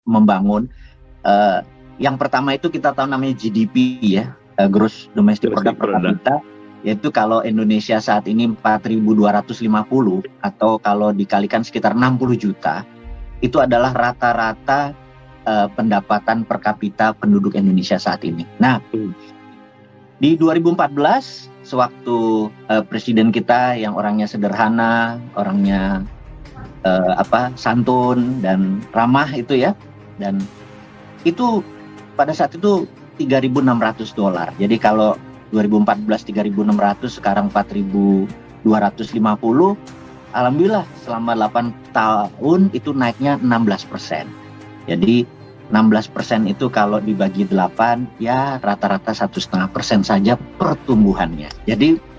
membangun. Yang pertama itu kita tahu namanya GDP ya, Gross Domestic Product per kapita, yaitu kalau Indonesia saat ini 4.250 atau kalau dikalikan sekitar 60 juta, itu adalah rata-rata pendapatan per kapita penduduk Indonesia saat ini. Nah, di 2014 sewaktu presiden kita yang orangnya sederhana, orangnya santun dan ramah itu ya, dan itu pada saat itu $3.600. Jadi kalau 2014 3.600, sekarang 4.250. Alhamdulillah selama 8 tahun itu naiknya 16%. Jadi 16% itu kalau dibagi 8 ya rata-rata 1,5% saja pertumbuhannya. Jadi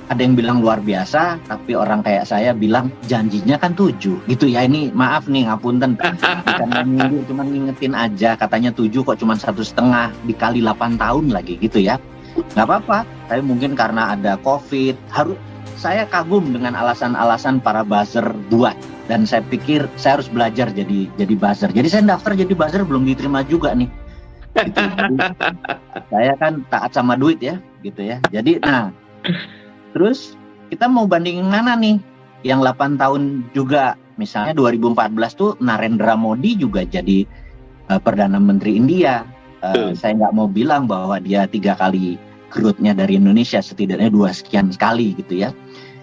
ada yang bilang luar biasa, tapi orang kayak saya bilang janjinya kan 7 gitu ya. Ini maaf nih, ngapunten, bukan nyindir, cuma ngingetin aja, katanya 7 kok cuma 1,5 dikali 8 tahun lagi gitu ya. Nggak apa-apa, tapi mungkin karena ada COVID, saya kagum dengan alasan-alasan para buzzer buat, dan saya pikir saya harus belajar jadi buzzer. Jadi saya daftar jadi buzzer belum diterima juga nih. Gitu. Jadi, saya kan taat sama duit ya, gitu ya. Jadi terus kita mau bandingin mana nih? Yang 8 tahun juga, misalnya 2014 tuh Narendra Modi juga jadi Perdana Menteri India. Saya nggak mau bilang bahwa dia 3 kali growth-nya dari Indonesia, setidaknya 2 sekian kali gitu ya.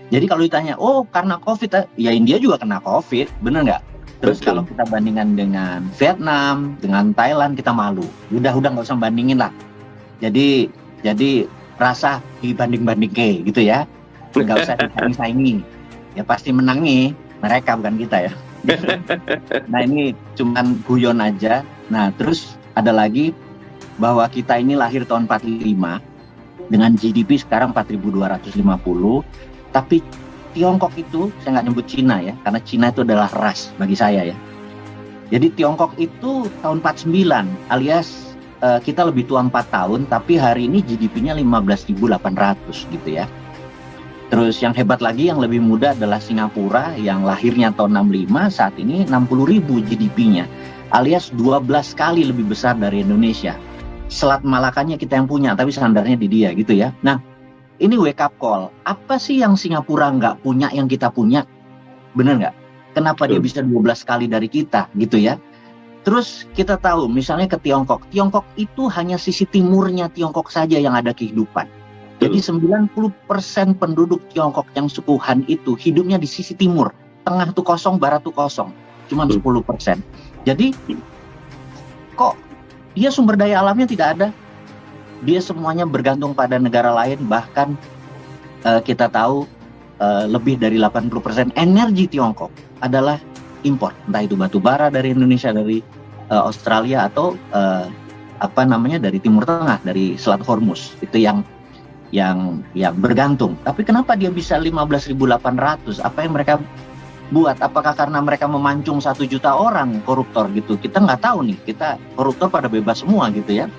Jadi kalau ditanya, oh karena COVID, ya India juga kena COVID, bener nggak? Terus kalau kita bandingkan dengan Vietnam, dengan Thailand, kita malu. Udah nggak usah bandingin lah. Jadi rasa dibanding-banding gitu ya, nggak usah disaingi, ya pasti menangnya mereka bukan kita ya. Nah ini cuman guyon aja. Nah terus ada lagi bahwa kita ini lahir tahun 45 dengan GDP sekarang 4.250, tapi Tiongkok itu, saya nggak nyebut Cina ya, karena Cina itu adalah ras bagi saya ya. Jadi Tiongkok itu tahun 49 alias kita lebih tua 4 tahun, tapi hari ini GDP-nya 15.800 gitu ya. Terus yang hebat lagi, yang lebih muda adalah Singapura yang lahirnya tahun 65, saat ini 60.000 GDP-nya, alias 12 kali lebih besar dari Indonesia. Selat Malakanya kita yang punya, tapi standarnya di dia gitu ya. Nah, ini wake up call. Apa sih yang Singapura nggak punya yang kita punya? Bener nggak? Kenapa dia bisa 12 kali dari kita gitu ya? Terus kita tahu misalnya ke Tiongkok. Tiongkok itu hanya sisi timurnya Tiongkok saja yang ada kehidupan. Jadi 90% penduduk Tiongkok yang suku Han itu hidupnya di sisi timur. Tengah tuh kosong, barat tuh kosong. Cuma 10%. Jadi kok dia sumber daya alamnya tidak ada? Dia semuanya bergantung pada negara lain. Bahkan kita tahu lebih dari 80% energi Tiongkok adalah impor, entah itu batu bara dari Indonesia, dari Australia, atau dari Timur Tengah, dari Selat Hormuz. Itu yang bergantung. Tapi kenapa dia bisa 15.800? Apa yang mereka buat? Apakah karena mereka memancung 1 juta orang koruptor gitu? Kita nggak tahu nih. Kita koruptor pada bebas semua gitu ya.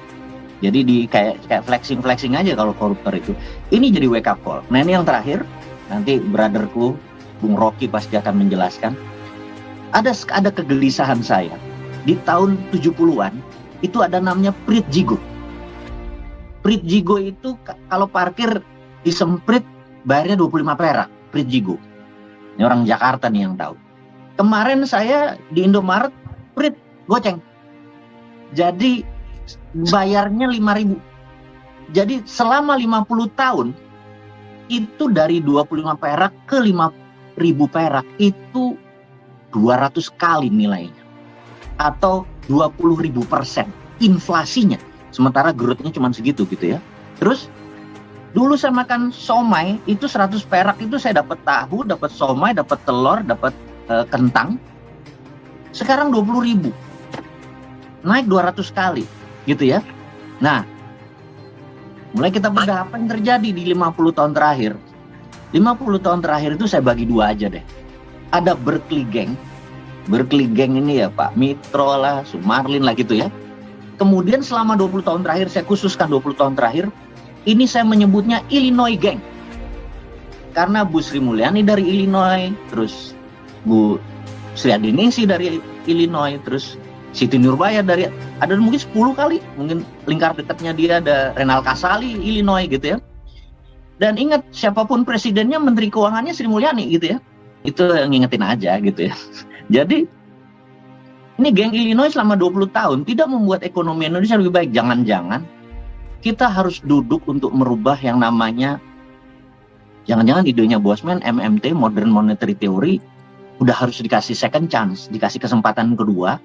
Jadi kayak flexing aja kalau koruptor itu. Ini jadi wake up call. Nah ini yang terakhir, nanti brotherku Bung Rocky pasti akan menjelaskan. Ada kegelisahan saya. Di tahun 70-an itu ada namanya Prit Jigo. Prit Jigo itu kalau parkir disemprit bayarnya 25 perak. Prit Jigo. Ini orang Jakarta nih yang tahu. Kemarin saya di Indomaret Prit goceng. Jadi bayarnya 5.000. Jadi selama 50 tahun itu dari 25 perak ke 5.000 perak itu 200 kali nilainya, atau 20.000% inflasinya, sementara growth-nya cuma segitu gitu ya. Terus dulu saya makan somai itu 100 perak itu saya dapat tahu, dapat somai, dapat telur, dapat kentang. Sekarang 20.000, naik 200 kali gitu ya. Nah, mulai kita bedah apa yang terjadi di 50 tahun terakhir. 50 tahun terakhir itu saya bagi 2 aja deh. Ada Berkeley Gang. Berkeley Gang ini ya Pak Mitro lah, Sumarlin lah gitu ya. Kemudian selama 20 tahun terakhir, saya khususkan 20 tahun terakhir, ini saya menyebutnya Illinois Gang. Karena Bu Sri Mulyani dari Illinois, terus Bu Sri Adiningsi dari Illinois, terus Siti Nurbaya ada mungkin 10 kali, mungkin lingkar dekatnya dia ada Renal Kasali, Illinois gitu ya. Dan ingat, siapapun presidennya, Menteri Keuangannya Sri Mulyani gitu ya. Itu yang ngingetin aja gitu ya. Jadi ini geng Illinois selama 20 tahun tidak membuat ekonomi Indonesia lebih baik. Jangan-jangan kita harus duduk untuk merubah yang namanya, jangan-jangan idenya Bosman, MMT, Modern Monetary Theory, udah harus dikasih second chance, dikasih kesempatan kedua,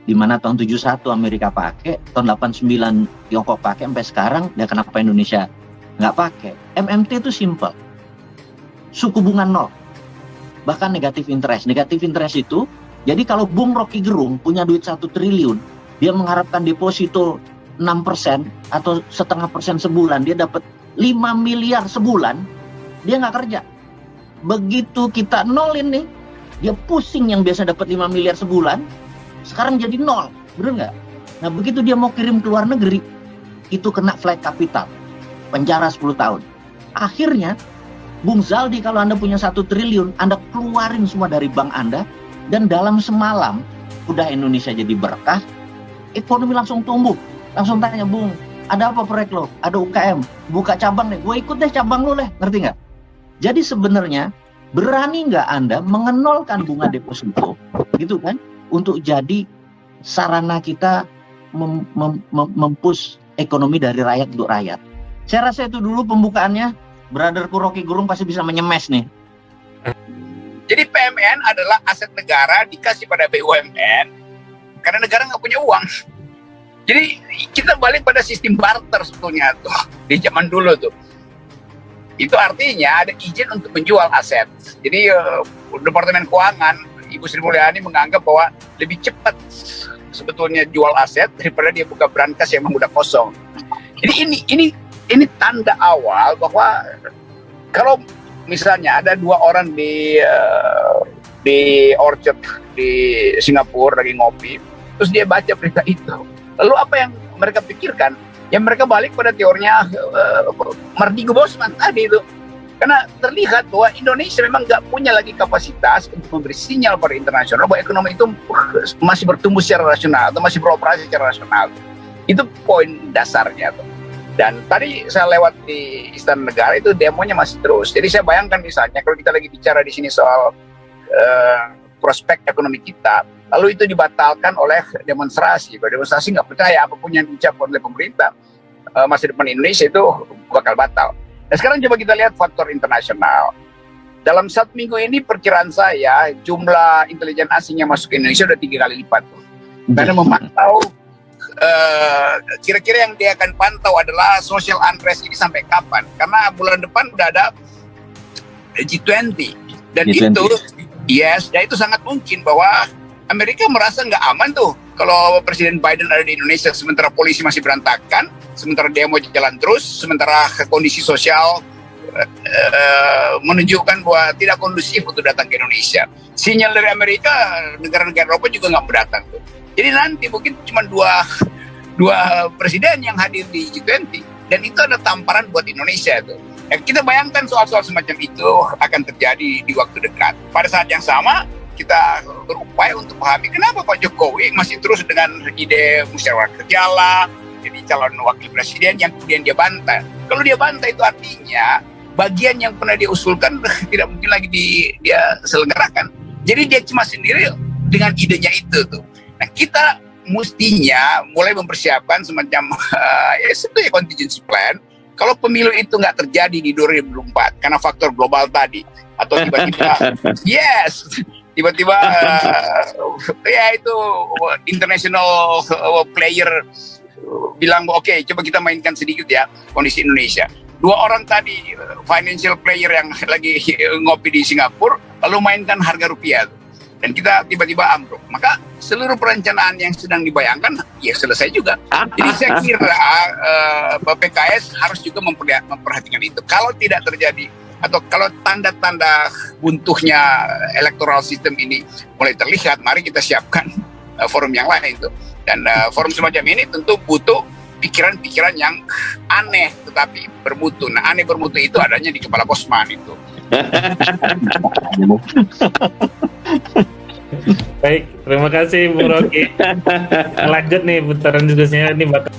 di mana tahun 71 Amerika pakai, tahun 89 Tiongkok pakai, sampai sekarang, dan kenapa Indonesia nggak pakai? MMT itu simple, suku bunga 0, bahkan negatif interest. Negatif interest itu, jadi kalau Bung Rocky Gerung punya duit 1 triliun, dia mengharapkan deposito 6% atau 0,5% sebulan, dia dapat 5 miliar sebulan, dia nggak kerja. Begitu kita nolin nih, dia pusing, yang biasa dapat 5 miliar sebulan, sekarang jadi 0, bener nggak? Nah begitu dia mau kirim ke luar negeri, itu kena flight capital, penjara 10 tahun. Akhirnya, Bung Zaldi, kalau Anda punya 1 triliun, Anda keluarin semua dari bank Anda, dan dalam semalam, udah Indonesia jadi berkah, ekonomi langsung tumbuh. Langsung tanya, Bung, ada apa proyek lo? Ada UKM, buka cabang deh, gue ikut deh cabang lo deh, ngerti nggak? Jadi sebenarnya, berani nggak Anda mengenolkan bunga deposito, gitu kan? Untuk jadi sarana kita mempush ekonomi dari rakyat untuk rakyat. Saya rasa itu dulu pembukaannya. Brotherku Rocky Gerung pasti bisa menyemes nih. Jadi PMN adalah aset negara dikasih pada BUMN karena negara nggak punya uang. Jadi kita balik pada sistem barter sebetulnya tuh di zaman dulu tuh. Itu artinya ada izin untuk menjual aset. Jadi Departemen Keuangan, Ibu Sri Mulyani menganggap bahwa lebih cepat sebetulnya jual aset daripada dia buka brankas yang memang udah kosong. Jadi ini tanda awal bahwa kalau misalnya ada 2 orang di orchard di Singapura lagi ngopi, terus dia baca berita itu, lalu apa yang mereka pikirkan? Ya mereka balik pada teorinya Mardigo Bosman tadi itu. Karena terlihat bahwa Indonesia memang nggak punya lagi kapasitas untuk memberi sinyal pada internasional bahwa ekonomi itu masih bertumbuh secara rasional atau masih beroperasi secara rasional. Itu poin dasarnya tuh. Dan tadi saya lewat di Istana Negara itu demonya masih terus. Jadi saya bayangkan misalnya kalau kita lagi bicara di sini soal prospek ekonomi kita, lalu itu dibatalkan oleh demonstrasi. Kalau demonstrasi nggak percaya apapun yang diucapkan oleh pemerintah, masa depan Indonesia itu bakal batal. Nah sekarang coba kita lihat faktor internasional. Dalam 1 minggu ini perkiraan saya jumlah intelijen asing yang masuk ke Indonesia udah 3 kali lipat. Karena memantau kira-kira yang dia akan pantau adalah social unrest ini sampai kapan. Karena bulan depan udah ada G20. Dan G20. Dan itu sangat mungkin bahwa Amerika merasa nggak aman tuh kalau Presiden Biden ada di Indonesia, sementara polisi masih berantakan, sementara demo jalan terus, sementara kondisi sosial menunjukkan bahwa tidak kondusif untuk datang ke Indonesia. Sinyal dari Amerika, negara-negara Eropa juga nggak mau datang tuh. Jadi nanti mungkin cuma dua presiden yang hadir di G20, dan itu ada tamparan buat Indonesia tuh. Ya, kita bayangkan soal-soal semacam itu akan terjadi di waktu dekat. Pada saat yang sama, kita berupaya untuk pahami kenapa Pak Jokowi masih terus dengan ide musyawarah kerja, jadi calon wakil presiden yang kemudian dia bantah. Kalau dia bantah itu artinya bagian yang pernah dia usulkan tidak mungkin lagi dia selenggarakan. Jadi dia cuma sendiri dengan idenya itu tuh. Nah kita mestinya mulai mempersiapkan semacam sebetulnya contingency plan. Kalau pemilu itu nggak terjadi di 2024 karena faktor global tadi, atau tiba-tiba tiba-tiba ya itu international player bilang oke, coba kita mainkan sedikit ya kondisi Indonesia. 2 orang tadi financial player yang lagi ngopi di Singapura lalu mainkan harga rupiah dan kita tiba-tiba ambruk. Maka seluruh perencanaan yang sedang dibayangkan ya selesai juga. Jadi saya kira PKS harus juga memperhatikan itu. Kalau tidak terjadi atau kalau tanda-tanda buntuhnya electoral system ini mulai terlihat, mari kita siapkan forum yang lain tuh. Dan forum semacam ini tentu butuh pikiran-pikiran yang aneh tetapi bermutu. Nah, aneh bermutu itu adanya di kepala Bosman itu. Baik, terima kasih Bung Rocky. Lanjut nih putaran diskusinya ini bakal